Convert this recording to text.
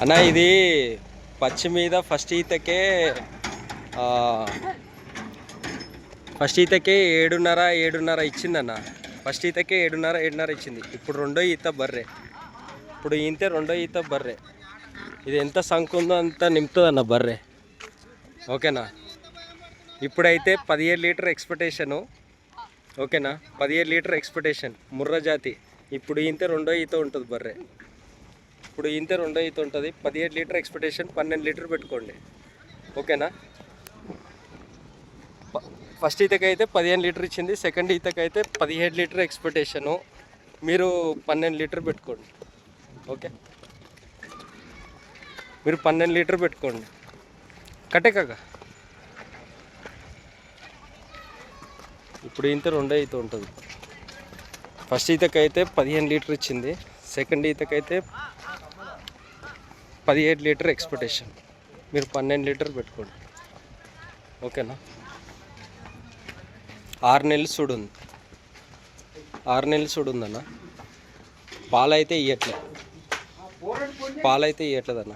అన్న ఇది పచ్చి మీద ఫస్ట్ ఈతకే 7.5 ఇచ్చిందన్న. ఫస్ట్ ఈతకే 7.5 ఇచ్చింది. ఇప్పుడు రెండో ఈత బర్రె. ఇప్పుడు ఈంతే రెండో ఈత బర్రె. ఇది ఎంత సంఖ ఉందో అంత నింపుతుందన్న బర్రె. ఓకేనా. ఇప్పుడైతే 17 లీటర్ ఎక్స్పెక్టేషను. ఓకేనా, 17 లీటర్ ఎక్స్పెక్టేషన్ ముర్ర జాతి. ఇప్పుడు ఈంతే రెండో ఈత ఉంటుంది బర్రె. ఇప్పుడు ఈంతే రెండో ఈత ఉంటుంది. 17 లీటర్ ఎక్స్పెక్టేషన్, 12 లీటర్ పెట్టుకోండి. ఓకేనా. ఫస్ట్ ఈతకైతే 15 లీటర్ ఇచ్చింది. సెకండ్ ఈతకైతే 17 లీటర్ ఎక్స్పెక్టేషను. మీరు 12 లీటర్ పెట్టుకోండి. ఓకే, మీరు 12 లీటర్ పెట్టుకోండి. కట్టే కాక ఇప్పుడు ఇంత రెండో ఈత ఉంటుంది. ఫస్ట్ ఈతకైతే 15 లీటర్ ఇచ్చింది. సెకండ్ ఈతకైతే 17 లీటర్ ఎక్స్పెక్టేషన్. మీరు 12 లీటర్ పెట్టుకోండి. ఓకేనా. 6 నెలలు చూడుంది. 6 నెలలు చూడుందన్న. పాలైతే ఇవ్వట్లేదన్న.